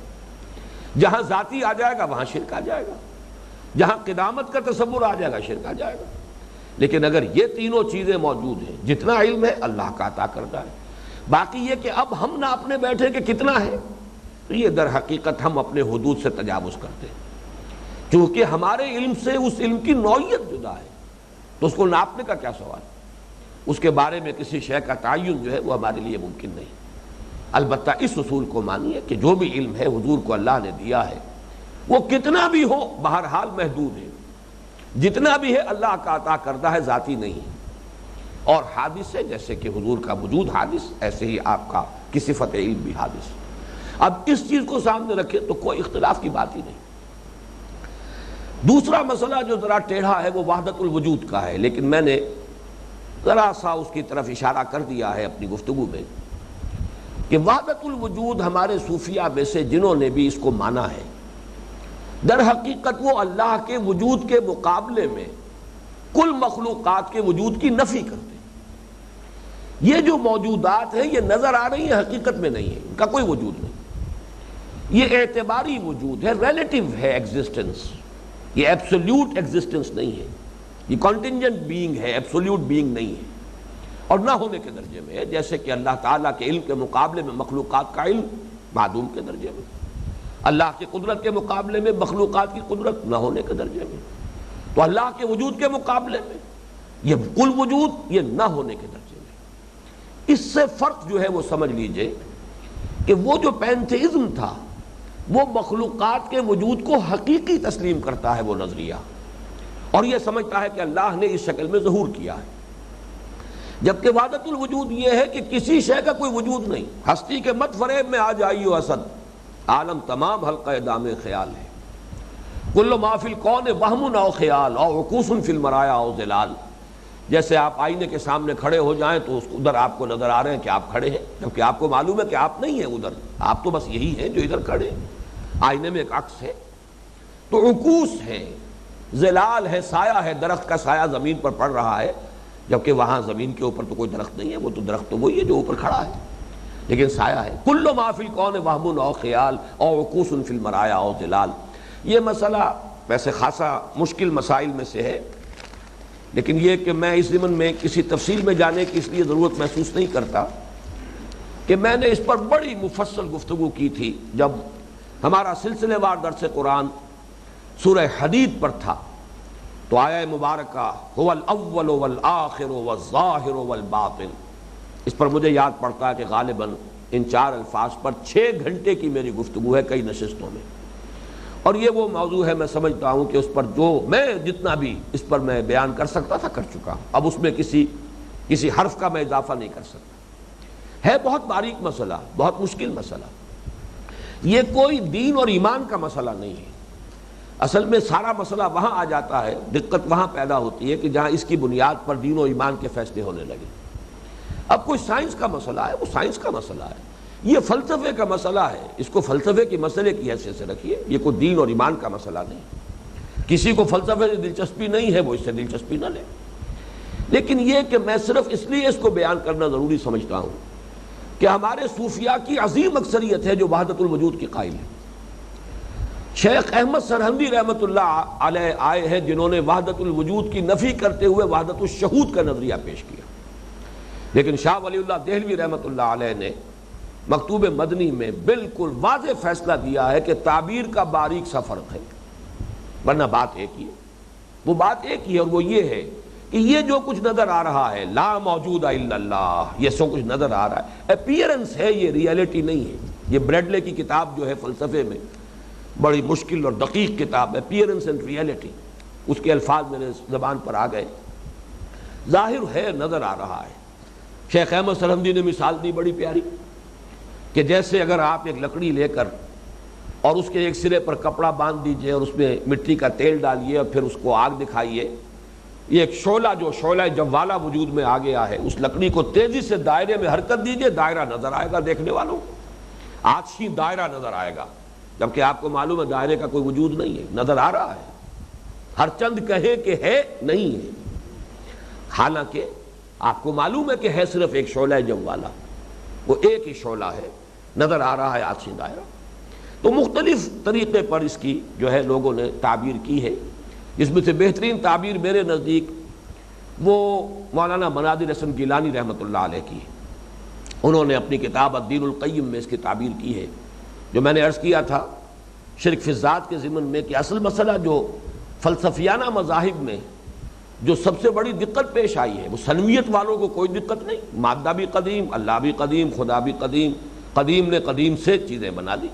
جہاں ذاتی آ جائے گا وہاں شرک آ جائے گا، جہاں قدامت کا تصور آ جائے گا شرک آ جائے گا۔ لیکن اگر یہ تینوں چیزیں موجود ہیں، جتنا علم ہے اللہ کا عطا کردہ ہے، باقی یہ کہ اب ہم نہ اپنے بیٹھے کہ کتنا ہے، تو یہ در حقیقت ہم اپنے حدود سے تجاوز کرتے ہیں، کیونکہ ہمارے علم سے اس علم کی نوعیت جدا ہے، تو اس کو ناپنے کا کیا سوال؟ اس کے بارے میں کسی شے کا تعین جو ہے وہ ہمارے لیے ممکن نہیں۔ البتہ اس اصول کو مانیے کہ جو بھی علم ہے حضور کو اللہ نے دیا ہے، وہ کتنا بھی ہو بہرحال محدود ہے، جتنا بھی ہے اللہ کا عطا کردہ ہے، ذاتی نہیں، اور حادث ہے، جیسے کہ حضور کا وجود حادث، ایسے ہی آپ کا کی صفت علم بھی حادث۔ اب اس چیز کو سامنے رکھے تو کوئی اختلاف کی بات ہی نہیں۔ دوسرا مسئلہ جو ذرا ٹیڑھا ہے وہ وحدت الوجود کا ہے، لیکن میں نے ذرا سا اس کی طرف اشارہ کر دیا ہے اپنی گفتگو میں کہ وحدت الوجود ہمارے صوفیہ میں سے جنہوں نے بھی اس کو مانا ہے، در حقیقت وہ اللہ کے وجود کے مقابلے میں کل مخلوقات کے وجود کی نفی کرتے ہیں۔ یہ جو موجودات ہیں یہ نظر آ رہی ہیں، حقیقت میں نہیں ہے، ان کا کوئی وجود نہیں، یہ اعتباری وجود ہے، ریلیٹیو ہے ایگزسٹنس، یہ ایبسولوٹ ایگزسٹنس نہیں ہے، یہ کانٹینجنٹ بینگ ہے، ایبسولوٹ بینگ نہیں ہے، اور نہ ہونے کے درجے میں ہے، جیسے کہ اللہ تعالیٰ کے علم کے مقابلے میں مخلوقات کا علم معدوم کے درجے میں، اللہ کی قدرت کے مقابلے میں مخلوقات کی قدرت نہ ہونے کے درجے میں، تو اللہ کے وجود کے مقابلے میں یہ کل وجود یہ نہ ہونے کے درجے میں۔ اس سے فرق جو ہے وہ سمجھ لیجئے کہ وہ جو پینتھیزم تھا وہ مخلوقات کے وجود کو حقیقی تسلیم کرتا ہے، وہ نظریہ، اور یہ سمجھتا ہے کہ اللہ نے اس شکل میں ظہور کیا ہے، جبکہ وحدت الوجود یہ ہے کہ کسی شے کا کوئی وجود نہیں، ہستی کے مت فریب میں آ جائیو اسد، عالم تمام حلقہ دام خیال ہے، کل ما فی الکون وہم او خیال او عکوس فی المرایا او ظلال۔ جیسے آپ آئینے کے سامنے کھڑے ہو جائیں تو ادھر آپ کو نظر آ رہے ہیں کہ آپ کھڑے ہیں، جبکہ آپ کو معلوم ہے کہ آپ نہیں ہیں ادھر، آپ تو بس یہی ہیں جو ادھر کھڑے ہیں، آئینے میں ایک عکس ہے، تو عکوس ہے، ظلال ہے، سایہ ہے، درخت کا سایہ زمین پر پڑ رہا ہے، جبکہ وہاں زمین کے اوپر تو کوئی درخت نہیں ہے، وہ تو درخت تو وہی ہے جو اوپر کھڑا ہے، لیکن سایہ ہے۔ کل ما فی الکون وہم او خیال او عکوس فی المرایا او ظلال۔ یہ مسئلہ ویسے خاصا مشکل مسائل میں سے ہے، لیکن یہ کہ میں اس ضمن میں کسی تفصیل میں جانے کی اس لیے ضرورت محسوس نہیں کرتا کہ میں نے اس پر بڑی مفصل گفتگو کی تھی جب ہمارا سلسلے وار درس قرآن سورہ حدید پر تھا، تو آیہ مبارکہ هو الاول والآخر والظاہر والباطن، اس پر مجھے یاد پڑتا ہے کہ غالباً ان 4 الفاظ پر 6 گھنٹے کی میری گفتگو ہے کئی نشستوں میں، اور یہ وہ موضوع ہے میں سمجھتا ہوں کہ اس پر جو میں جتنا بھی اس پر میں بیان کر سکتا تھا کر چکا ہوں، اب اس میں کسی حرف کا میں اضافہ نہیں کر سکتا۔ ہے بہت باریک مسئلہ، بہت مشکل مسئلہ، یہ کوئی دین اور ایمان کا مسئلہ نہیں ہے، اصل میں سارا مسئلہ وہاں آ جاتا ہے، دقت وہاں پیدا ہوتی ہے کہ جہاں اس کی بنیاد پر دین و ایمان کے فیصلے ہونے لگے۔ اب کوئی سائنس کا مسئلہ ہے، وہ سائنس کا مسئلہ ہے، یہ فلسفے کا مسئلہ ہے، اس کو فلسفے کے مسئلے کی حیثیت سے رکھیے، یہ کوئی دین اور ایمان کا مسئلہ نہیں۔ کسی کو فلسفے سے دلچسپی نہیں ہے وہ اس سے دلچسپی نہ لے، لیکن یہ کہ میں صرف اس لیے اس کو بیان کرنا ضروری سمجھتا ہوں کہ ہمارے صوفیاء کی عظیم اکثریت ہے جو وحدت الوجود کی قائل ہے۔ شیخ احمد سرہندی رحمۃ اللہ علیہ آئے ہیں جنہوں نے وحدت الوجود کی نفی کرتے ہوئے وحدت الشہود کا نظریہ پیش کیا، لیکن شاہ ولی اللہ دہلوی رحمۃ اللہ علیہ نے مکتوب مدنی میں بالکل واضح فیصلہ دیا ہے کہ تعبیر کا باریک سا فرق ہے، ورنہ بات ایک ہی ہے، وہ بات ایک ہی ہے، اور وہ یہ ہے کہ یہ جو کچھ نظر آ رہا ہے لا موجود الا اللہ، یہ سب کچھ نظر آ رہا ہے، اپیئرنس ہے، یہ ریئلٹی نہیں ہے۔ یہ بریڈلے کی کتاب جو ہے فلسفے میں بڑی مشکل اور دقیق کتاب ہے، اپیئرنس اینڈ ریئلٹی، اس کے الفاظ میرے زبان پر آ گئے، ظاہر ہے، نظر آ رہا ہے۔ شیخ احمد سرہندی نے مثال دی بڑی پیاری کہ جیسے اگر آپ ایک لکڑی لے کر اور اس کے ایک سرے پر کپڑا باندھ دیجئے اور اس میں مٹی کا تیل ڈالیے اور پھر اس کو آگ دکھائیے، یہ ایک شعلہ جوالا وجود میں آ گیا ہے، اس لکڑی کو تیزی سے دائرے میں حرکت دیجئے، دائرہ نظر آئے گا دیکھنے والوں، آتشی دائرہ نظر آئے گا، جبکہ آپ کو معلوم ہے دائرے کا کوئی وجود نہیں ہے، نظر آ رہا ہے، ہر چند کہے کہ ہے نہیں ہے، حالانکہ آپ کو معلوم ہے کہ ہے صرف ایک شعلہ جم والا، وہ ایک ہی شعلہ ہے، نظر آ رہا ہے آسیں دائرہ۔ تو مختلف طریقے پر اس کی جو ہے لوگوں نے تعبیر کی ہے، جس میں سے بہترین تعبیر میرے نزدیک وہ مولانا مناظر حسن گیلانی رحمۃ اللہ علیہ کی ہے۔ انہوں نے اپنی کتاب الدین القیم میں اس کی تعبیر کی ہے، جو میں نے عرض کیا تھا شرک فی الذات کے ضمن میں کہ اصل مسئلہ جو فلسفیانہ مذاہب میں جو سب سے بڑی دقت پیش آئی ہے، وہ سنویت والوں کو کوئی دقت نہیں، مادہ بھی قدیم، اللہ بھی قدیم، خدا بھی قدیم، قدیم نے قدیم سے چیزیں بنا لی،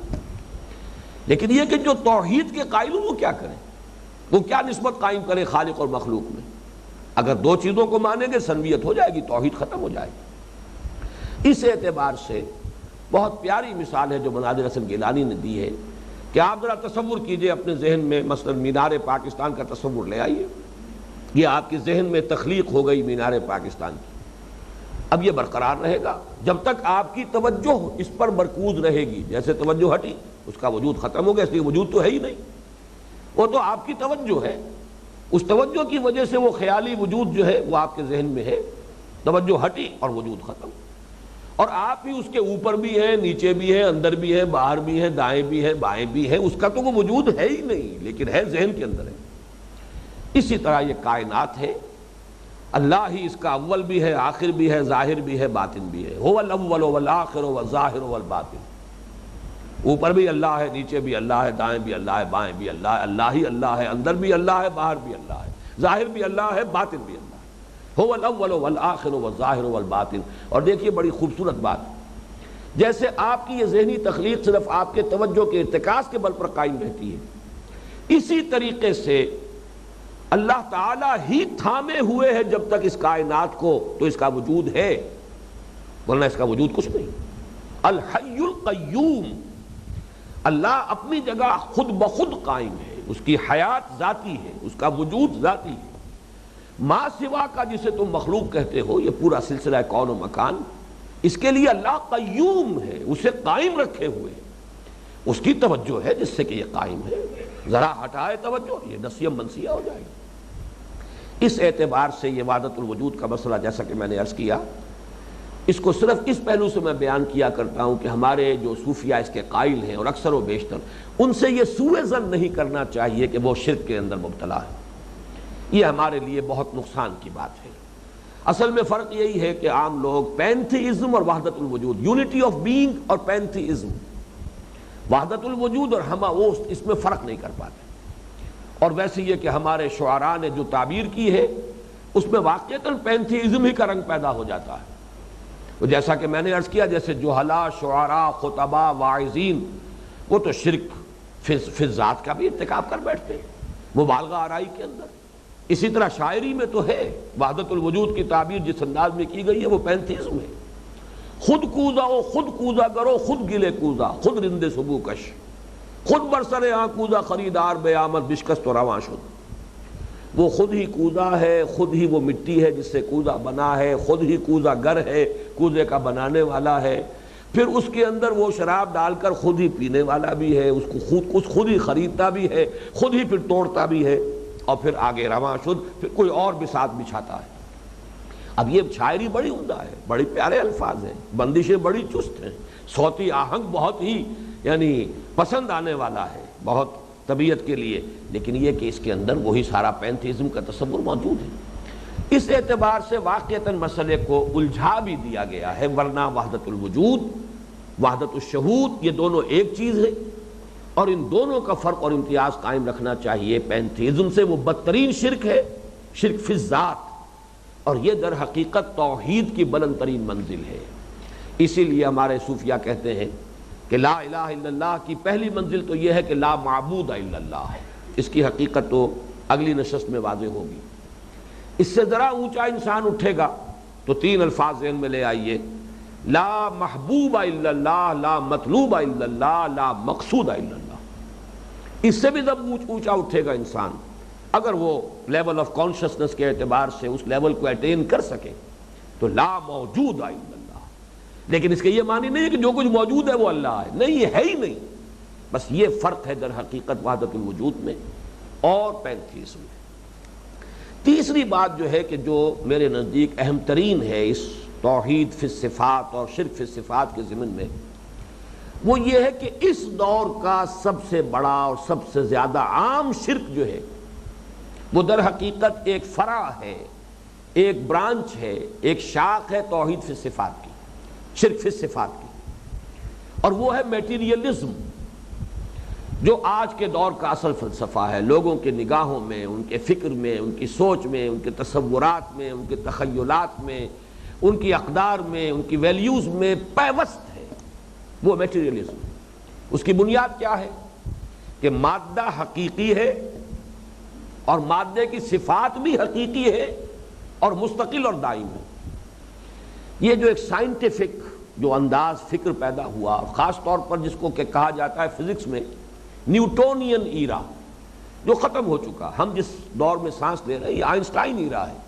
لیکن یہ کہ جو توحید کے قائل ہوں وہ کیا کریں، وہ کیا نسبت قائم کریں خالق اور مخلوق میں؟ اگر دو چیزوں کو مانیں گے سنویت ہو جائے گی، توحید ختم ہو جائے گی۔ اس اعتبار سے بہت پیاری مثال ہے جو مناظر حسن گیلانی نے دی ہے کہ آپ ذرا تصور کیجئے اپنے ذہن میں مثلا مینار پاکستان کا تصور لے آئیے، یہ آپ کے ذہن میں تخلیق ہو گئی مینار پاکستان کی۔ اب یہ برقرار رہے گا جب تک آپ کی توجہ اس پر مرکوز رہے گی، جیسے توجہ ہٹی اس کا وجود ختم ہو گیا، اس لیے وجود تو ہے ہی نہیں، وہ تو آپ کی توجہ ہے، اس توجہ کی وجہ سے وہ خیالی وجود جو ہے وہ آپ کے ذہن میں ہے، توجہ ہٹی اور وجود ختم، اور آپ ہی اس کے اوپر بھی ہیں، نیچے بھی ہیں، اندر بھی ہیں، باہر بھی ہیں، دائیں بھی ہیں، بائیں بھی ہیں، اس کا تو وہ وجود ہے ہی نہیں، لیکن ہے ذہن کے اندر ہے۔ اسی طرح یہ کائنات ہے، اللہ ہی اس کا اول بھی ہے، آخر بھی ہے، ظاہر بھی ہے، باطن بھی ہے، هو الاول والآخر والظاہر والباطن، اوپر بھی اللہ ہے، نیچے بھی اللہ ہے، دائیں بھی اللہ ہے، بائیں بھی اللہ ہے، اللہ ہی اللہ ہے، اندر بھی اللہ ہے، باہر بھی اللہ ہے، ظاہر بھی اللہ ہے، باطن بھی اللہ ہے، هو الاول والآخر والظاہر والباطن۔ اور دیکھیے بڑی خوبصورت بات، جیسے آپ کی یہ ذہنی تخلیق صرف آپ کے توجہ کے ارتکاز کے بل پر قائم رہتی ہے، اسی طریقے سے اللہ تعالیٰ ہی تھامے ہوئے ہے جب تک اس کائنات کو، تو اس کا وجود ہے، ورنہ اس کا وجود کچھ نہیں۔ الحی القیوم، اللہ اپنی جگہ خود بخود قائم ہے، اس کی حیات ذاتی ہے، اس کا وجود ذاتی ہے۔ ما سوا کا جسے تم مخلوق کہتے ہو، یہ پورا سلسلہ کون و مکان، اس کے لیے اللہ قیوم ہے، اسے قائم رکھے ہوئے، اس کی توجہ ہے جس سے کہ یہ قائم ہے، ذرا ہٹائے توجہ یہ نسیم منسیہ ہو جائے گا۔ اس اعتبار سے یہ وحدت الوجود کا مسئلہ جیسا کہ میں نے عرض کیا، اس کو صرف اس پہلو سے میں بیان کیا کرتا ہوں کہ ہمارے جو صوفیہ اس کے قائل ہیں اور اکثر و بیشتر ان سے یہ سوء ظن نہیں کرنا چاہیے کہ وہ شرک کے اندر مبتلا ہے، یہ ہمارے لیے بہت نقصان کی بات ہے۔ اصل میں فرق یہی ہے کہ عام لوگ پینتھیزم اور وحدت الوجود، یونٹی آف بینگ اور پینتھیزم، وحدت الوجود اور ہمہ اوست، اس میں فرق نہیں کر پاتے۔ اور ویسے یہ کہ ہمارے شعراء نے جو تعبیر کی ہے اس میں واقعتاً پینتھیزم ہی کا رنگ پیدا ہو جاتا ہے۔ تو جیسا کہ میں نے عرض کیا، جیسے جہلاء، شعراء، خطباء، واعظین، وہ تو شرک فی الذات کا بھی ارتکاب کر بیٹھتے ہیں مبالغہ آرائی کے اندر۔ اسی طرح شاعری میں تو ہے وحدت الوجود کی تعبیر جس انداز میں کی گئی ہے وہ پینتھیزم ہے۔ خود کوزا او خود کوزا کرو، خود گلے کوزا، خود رند سبو کش، خود برسر آن کوزا خریدار بے آمد بشکست و رواں شد۔ وہ خود ہی کوزا ہے، خود ہی وہ مٹی ہے جس سے کوزا بنا ہے، خود ہی کوزا گر ہے، کوزے کا بنانے والا ہے، پھر اس کے اندر وہ شراب ڈال کر خود ہی پینے والا بھی ہے، اس کو خود ہی خریدتا بھی ہے، خود ہی پھر توڑتا بھی ہے، اور پھر آگے رواں شد، پھر کوئی اور بساط بچھاتا ہے۔ اب یہ شاعری بڑی عمدہ ہے، بڑے پیارے الفاظ ہیں، بندشیں بڑی چست ہیں، صوتی آہنگ بہت ہی یعنی پسند آنے والا ہے بہت طبیعت کے لیے، لیکن یہ کہ اس کے اندر وہی سارا پینتھیزم کا تصور موجود ہے۔ اس اعتبار سے واقعتاً مسئلے کو الجھا بھی دیا گیا ہے، ورنہ وحدت الوجود، وحدت الشہود، یہ دونوں ایک چیز ہے، اور ان دونوں کا فرق اور امتیاز قائم رکھنا چاہیے۔ پینتھیزم سے وہ بدترین شرک ہے، شرک فی الذات، اور یہ در حقیقت توحید کی بلند ترین منزل ہے۔ اسی لیے ہمارے صوفیہ کہتے ہیں کہ لا الہ الا اللہ کی پہلی منزل تو یہ ہے کہ لا معبود الا اللہ، اس کی حقیقت تو اگلی نشست میں واضح ہوگی۔ اس سے ذرا اونچا انسان اٹھے گا تو تین الفاظ ذہن میں لے آئیے، لا محبوب الا اللہ، لا مطلوب الا اللہ، لا مقصود الا اللہ۔ اس سے بھی جب اونچا اٹھے گا انسان، اگر وہ لیول آف کانشسنس کے اعتبار سے اس لیول کو اٹین کر سکے، تو لا موجود الا اللہ۔ لیکن اس کے یہ معنی نہیں ہے کہ جو کچھ موجود ہے وہ اللہ ہے، نہیں، یہ ہے ہی نہیں، بس یہ فرق ہے در حقیقت وحدت الوجود میں اور پینتھیسم میں۔ تیسری بات جو ہے کہ جو میرے نزدیک اہم ترین ہے اس توحید فی الصفات اور شرک فی الصفات کے ضمن میں، وہ یہ ہے کہ اس دور کا سب سے بڑا اور سب سے زیادہ عام شرک جو ہے وہ در حقیقت ایک فرع ہے، ایک برانچ ہے، ایک شاخ ہے توحید فی الصفات کی، شرک فی الصفات کی، اور وہ ہے میٹیریلزم، جو آج کے دور کا اصل فلسفہ ہے۔ لوگوں کے نگاہوں میں، ان کے فکر میں، ان کی سوچ میں، ان کے تصورات میں، ان کے تخیلات میں، ان کی اقدار میں، ان کی ویلیوز میں پیوست ہے وہ میٹیریلزم۔ اس کی بنیاد کیا ہے کہ مادہ حقیقی ہے اور مادے کی صفات بھی حقیقی ہے اور مستقل اور دائم ہے۔ یہ جو ایک سائنٹیفک جو انداز فکر پیدا ہوا، خاص طور پر جس کو کہ کہا جاتا ہے فزکس میں نیوٹونین ایرا، جو ختم ہو چکا، ہم جس دور میں سانس لے رہے ہیں یہ آئنسٹائن ایرا ہے۔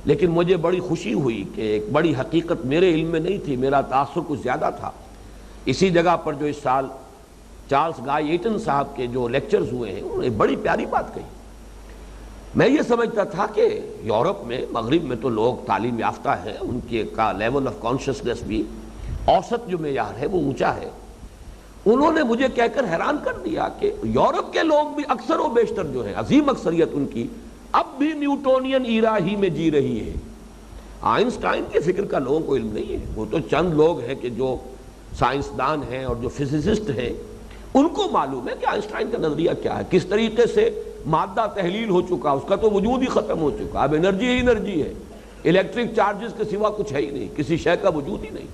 لیکن مجھے بڑی خوشی ہوئی کہ ایک بڑی حقیقت میرے علم میں نہیں تھی، میرا تاثر کچھ زیادہ تھا۔ اسی جگہ پر جو اس سال چارلس گائے ایٹن صاحب کے جو لیکچرز ہوئے ہیں، انہوں نے بڑی پیاری بات کہی۔ میں یہ سمجھتا تھا کہ یورپ میں، مغرب میں تو لوگ تعلیم یافتہ ہیں، ان کے کا لیول آف کانشسنس بھی اوسط جو معیار ہے وہ اونچا ہے۔ انہوں نے مجھے کہہ کر حیران کر دیا کہ یورپ کے لوگ بھی اکثر و بیشتر جو ہیں، عظیم اکثریت ان کی، اب بھی نیوٹونین ایرا ہی میں جی رہی ہے۔ آئنسٹائن کے فکر کا لوگوں کو علم نہیں ہے، وہ تو چند لوگ ہیں کہ جو سائنسدان ہیں اور جو فزسسٹ ہیں، ان کو معلوم ہے کہ آئنسٹائن کا نظریہ کیا ہے، کس طریقے سے مادہ تحلیل ہو چکا، اس کا تو وجود ہی ختم ہو چکا، اب انرجی ہی انرجی ہے، الیکٹرک چارجز کے سوا کچھ ہے ہی نہیں، کسی شے کا وجود ہی نہیں۔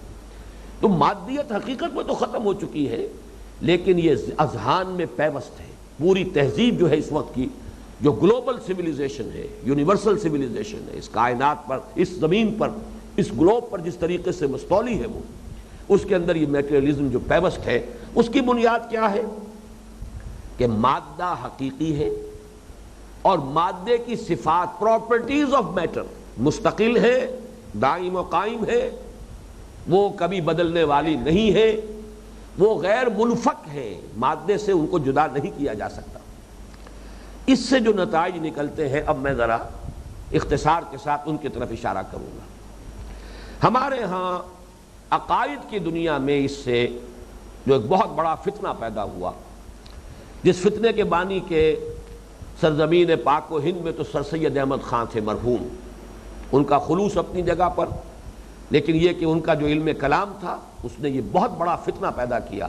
تو مادیت حقیقت میں تو ختم ہو چکی ہے، لیکن یہ اذہان میں پیوست ہے۔ پوری تہذیب جو ہے اس وقت کی، جو گلوبل سویلائزیشن ہے، یونیورسل سویلائزیشن ہے، اس کائنات پر، اس زمین پر، اس گلوب پر جس طریقے سے مستولی ہے وہ، اس کے اندر یہ میٹیریلزم جو پیوست ہے، اس کی بنیاد کیا ہے کہ مادہ حقیقی ہے اور مادے کی صفات، پراپرٹیز آف میٹر مستقل ہے، دائم و قائم ہے، وہ کبھی بدلنے والی نہیں ہے، وہ غیر منفک ہے، مادے سے ان کو جدا نہیں کیا جا سکتا۔ اس سے جو نتائج نکلتے ہیں، اب میں ذرا اختصار کے ساتھ ان کی طرف اشارہ کروں گا۔ ہمارے ہاں عقائد کی دنیا میں اس سے جو ایک بہت بڑا فتنہ پیدا ہوا، جس فتنے کے بانی کے سرزمین پاک و ہند میں تو سر سید احمد خان تھے مرحوم، ان کا خلوص اپنی جگہ پر، لیکن یہ کہ ان کا جو علم کلام تھا اس نے یہ بہت بڑا فتنہ پیدا کیا،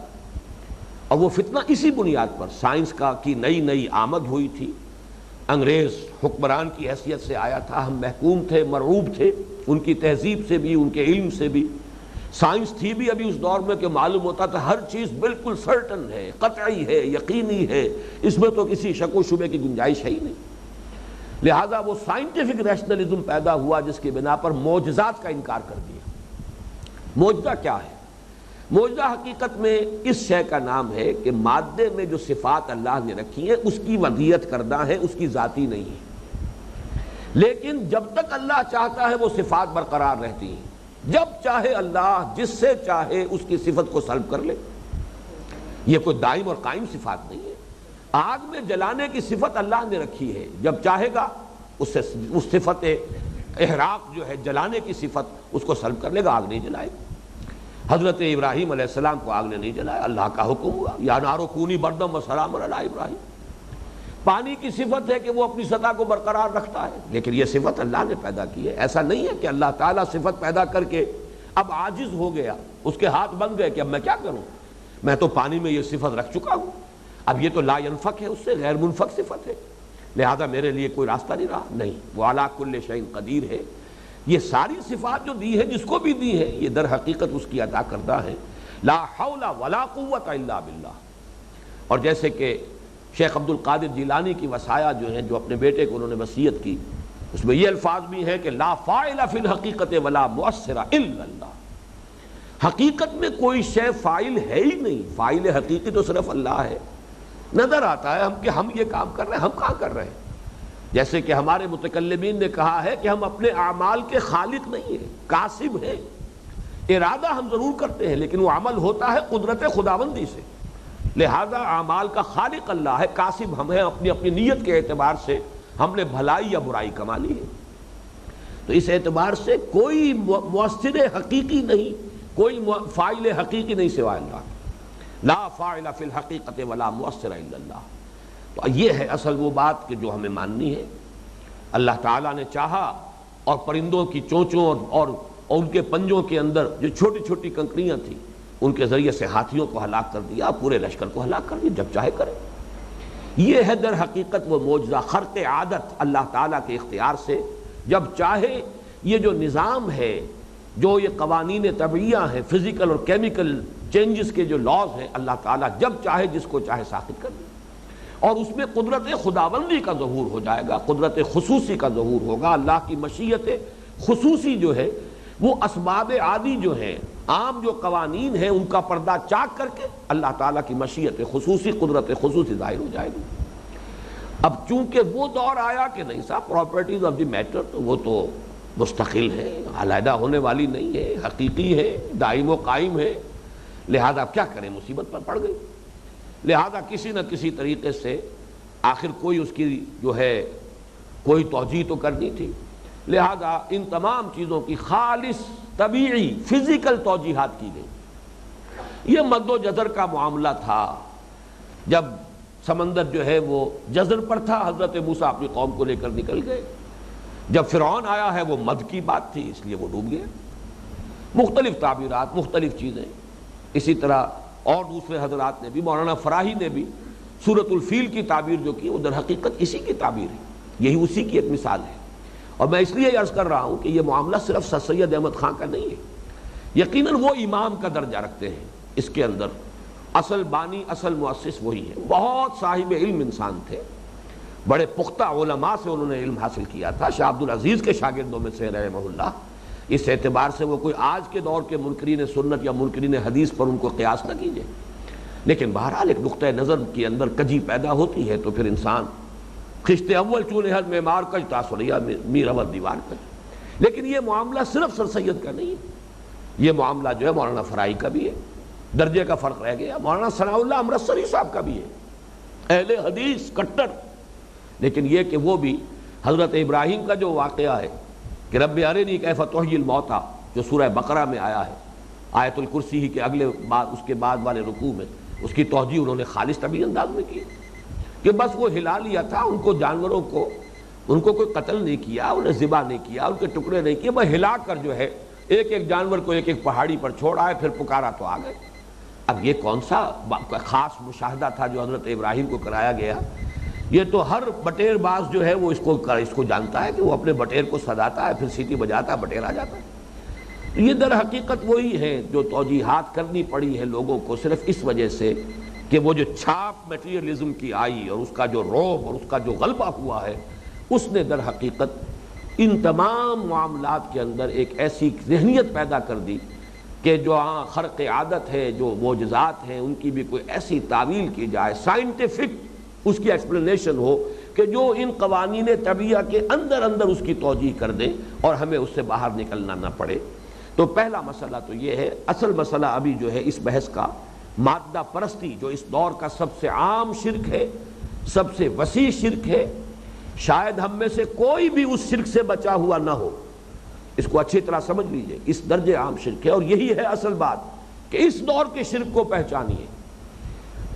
اور وہ فتنہ اسی بنیاد پر سائنس کی نئی نئی آمد ہوئی تھی، انگریز حکمران کی حیثیت سے آیا تھا، ہم محکوم تھے، مرعوب تھے ان کی تہذیب سے بھی، ان کے علم سے بھی۔ سائنس تھی بھی ابھی اس دور میں کہ معلوم ہوتا تھا ہر چیز بالکل سرٹن ہے، قطعی ہے، یقینی ہے، اس میں تو کسی شک و شبے کی گنجائش ہے ہی نہیں۔ لہذا وہ سائنٹیفک ریشنلزم پیدا ہوا جس کی بنا پر معجزات کا انکار کر دیا۔ معجزہ کیا ہے؟ معجزہ حقیقت میں اس شے کا نام ہے کہ مادے میں جو صفات اللہ نے رکھی ہیں اس کی وضعیت کردہ ہے، اس کی ذاتی نہیں ہے، لیکن جب تک اللہ چاہتا ہے وہ صفات برقرار رہتی ہیں۔ جب چاہے اللہ جس سے چاہے اس کی صفت کو سلب کر لے، یہ کوئی دائم اور قائم صفات نہیں ہے۔ آگ میں جلانے کی صفت اللہ نے رکھی ہے، جب چاہے گا اس سے اس صفت احراق جو ہے جلانے کی صفت اس کو سلب کر لے گا، آگ نہیں جلائے گا۔ حضرت ابراہیم علیہ السلام کو آگ نے نہیں جلایا، اللہ کا حکم ہوا یا نارو کونی بردم و سلام علی ابراہیم۔ پانی کی صفت ہے کہ وہ اپنی سطح کو برقرار رکھتا ہے، لیکن یہ صفت اللہ نے پیدا کی ہے۔ ایسا نہیں ہے کہ اللہ تعالیٰ صفت پیدا کر کے اب عاجز ہو گیا، اس کے ہاتھ بن گئے کہ اب میں کیا کروں، میں تو پانی میں یہ صفت رکھ چکا ہوں، اب یہ تو لا ينفک ہے، اس سے غیر منفک صفت ہے، لہذا میرے لیے کوئی راستہ نہیں رہا۔ نہیں، وہ علی کل شیء قدیر ہے۔ یہ ساری صفات جو دی ہے، جس کو بھی دی ہے، یہ در حقیقت اس کی عطا کردہ ہے۔ لا حول ولا قوت الا باللہ۔ اور جیسے کہ شیخ عبد القادر جیلانی کی وصایا جو ہیں، جو اپنے بیٹے کو انہوں نے وصیت کی، اس میں یہ الفاظ بھی ہیں کہ لا فاعل فی الحقیقت ولا مؤثر الا اللہ۔ حقیقت میں کوئی شے فاعل ہے ہی نہیں، فاعل حقیقی تو صرف اللہ ہے۔ نظر آتا ہے ہم کہ ہم یہ کام کر رہے ہیں، ہم کہاں کر رہے ہیں؟ جیسے کہ ہمارے متکلمین نے کہا ہے کہ ہم اپنے اعمال کے خالق نہیں ہیں، کاسب ہیں۔ ارادہ ہم ضرور کرتے ہیں، لیکن وہ عمل ہوتا ہے قدرت خداوندی سے۔ لہذا اعمال کا خالق اللہ ہے، کاسب ہم ہیں اپنی اپنی نیت کے اعتبار سے ہم نے بھلائی یا برائی کما لی ہے۔ تو اس اعتبار سے کوئی مؤثر حقیقی نہیں، کوئی فاعل حقیقی نہیں سوائے اللہ، لا فاعل فی الحقیقت ولا مؤثر الا اللہ۔ تو یہ ہے اصل وہ بات کہ جو ہمیں ماننی ہے۔ اللہ تعالیٰ نے چاہا اور پرندوں کی چونچوں اور ان کے پنجوں کے اندر جو چھوٹی چھوٹی کنکریاں تھیں ان کے ذریعے سے ہاتھیوں کو ہلاک کر دیا، پورے لشکر کو ہلاک کر دیا، جب چاہے کرے۔ یہ ہے در حقیقت وہ معجزہ، خرق عادت اللہ تعالیٰ کے اختیار سے جب چاہے یہ جو نظام ہے، جو یہ قوانین طبعیہ ہیں، فزیکل اور کیمیکل چینجز کے جو لاز ہیں، اللہ تعالیٰ جب چاہے جس کو چاہے ساخت کر دے، اور اس میں قدرت خداوندی کا ظہور ہو جائے گا، قدرت خصوصی کا ظہور ہوگا۔ اللہ کی مشیت خصوصی جو ہے وہ اسباب عادی جو ہیں، عام جو قوانین ہیں، ان کا پردہ چاک کر کے اللہ تعالیٰ کی مشیت خصوصی، قدرت خصوصی ظاہر ہو جائے گی۔ اب چونکہ وہ دور آیا کہ نہیں صاحب پراپرٹیز آف دی میٹر تو وہ تو مستقل ہے، علیحدہ ہونے والی نہیں ہے، حقیقی ہے، دائم و قائم ہے، لہذا اب کیا کریں، مصیبت پر پڑ گئی۔ لہذا کسی نہ کسی طریقے سے آخر کوئی اس کی جو ہے کوئی توجیہ تو کرنی تھی، لہذا ان تمام چیزوں کی خالص طبیعی فزیکل توجیحات کی گئی۔ یہ مد و جزر کا معاملہ تھا، جب سمندر جو ہے وہ جزر پر تھا، حضرت موسیٰ اپنی قوم کو لے کر نکل گئے، جب فرعون آیا ہے وہ مد کی بات تھی اس لیے وہ ڈوب گیا۔ مختلف تعبیرات، مختلف چیزیں، اسی طرح اور دوسرے حضرات نے بھی، مولانا فراہی نے بھی سورۃ الفیل کی تعبیر جو کی وہ در حقیقت اسی کی تعبیر ہے، یہی اسی کی ایک مثال ہے۔ اور میں اس لیے عرض کر رہا ہوں کہ یہ معاملہ صرف سر سید احمد خان کا نہیں ہے، یقیناً وہ امام کا درجہ رکھتے ہیں اس کے اندر، اصل بانی، اصل مؤسس وہی ہے۔ بہت صاحب علم انسان تھے، بڑے پختہ علماء سے انہوں نے علم حاصل کیا تھا، شاہ عبد العزیز کے شاگردوں میں سے رحمہ اللہ۔ اس اعتبار سے وہ کوئی آج کے دور کے منکرین سنت یا منکرین حدیث پر ان کو قیاس نہ کیجیے، لیکن بہرحال ایک نقطہ نظر کے اندر کجی پیدا ہوتی ہے تو پھر انسان خشت اول چونے حد معمار کج تاثریا میر اول دیوار کج۔ لیکن یہ معاملہ صرف سر سید کا نہیں ہے، یہ معاملہ جو ہے مولانا فرائی کا بھی ہے، درجے کا فرق رہ گیا، مولانا ثناء اللہ امرتسری صاحب کا بھی ہے، اہل حدیث کٹر۔ لیکن یہ کہ وہ بھی حضرت ابراہیم کا جو واقعہ ہے کہ رب ارنی کیف تحیی الموتیٰ، جو سورہ بقرہ میں آیا ہے، آیت الکرسی ہی کے اگلے اس کے بعد والے رکوع میں، اس کی توجیہ انہوں نے خالص طبعی انداز میں کی کہ بس وہ ہلا لیا تھا، ان کو جانوروں کو ان کو کوئی قتل نہیں کیا، انہیں ذبح نہیں کیا، ان کے ٹکڑے نہیں کیے، بس ہلا کر جو ہے ایک ایک جانور کو ایک ایک پہاڑی پر چھوڑ آئے، پھر پکارا تو آ گئے۔ اب یہ کون سا خاص مشاہدہ تھا جو حضرت ابراہیم کو کرایا گیا؟ یہ تو ہر بٹیر باز جو ہے وہ اس کو جانتا ہے کہ وہ اپنے بٹیر کو سداتا ہے، پھر سیٹی بجاتا ہے، بٹیر آ جاتا ہے۔ یہ در حقیقت وہی ہے جو توجیحات کرنی پڑی ہے لوگوں کو صرف اس وجہ سے کہ وہ جو چھاپ میٹیریلزم کی آئی اور اس کا جو رعب اور اس کا جو غلبہ ہوا ہے، اس نے در حقیقت ان تمام معاملات کے اندر ایک ایسی ذہنیت پیدا کر دی کہ جو خرق عادت ہے، جو معجزات ہیں، ان کی بھی کوئی ایسی تعویل کی جائے، سائنٹیفک اس کی ایکسپلینیشن ہو کہ جو ان قوانین طبیعہ کے اندر اندر اس کی توجیہ کر دیں اور ہمیں اس سے باہر نکلنا نہ پڑے۔ تو پہلا مسئلہ تو یہ ہے، اصل مسئلہ ابھی جو ہے اس بحث کا مادہ پرستی، جو اس دور کا سب سے عام شرک ہے، سب سے وسیع شرک ہے، شاید ہم میں سے کوئی بھی اس شرک سے بچا ہوا نہ ہو، اس کو اچھی طرح سمجھ لیجئے، اس درجے عام شرک ہے۔ اور یہی ہے اصل بات کہ اس دور کے شرک کو پہچانیے۔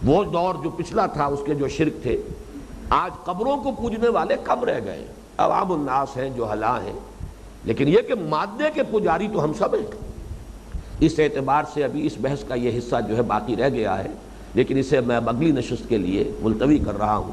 وہ دور جو پچھلا تھا اس کے جو شرک تھے، آج قبروں کو پوجنے والے کم رہ گئے، عوام الناس ہیں جو ہلا ہیں، لیکن یہ کہ مادے کے پجاری تو ہم سب ہیں۔ اس اعتبار سے ابھی اس بحث کا یہ حصہ جو ہے باقی رہ گیا ہے، لیکن اسے میں اگلی نشست کے لیے ملتوی کر رہا ہوں۔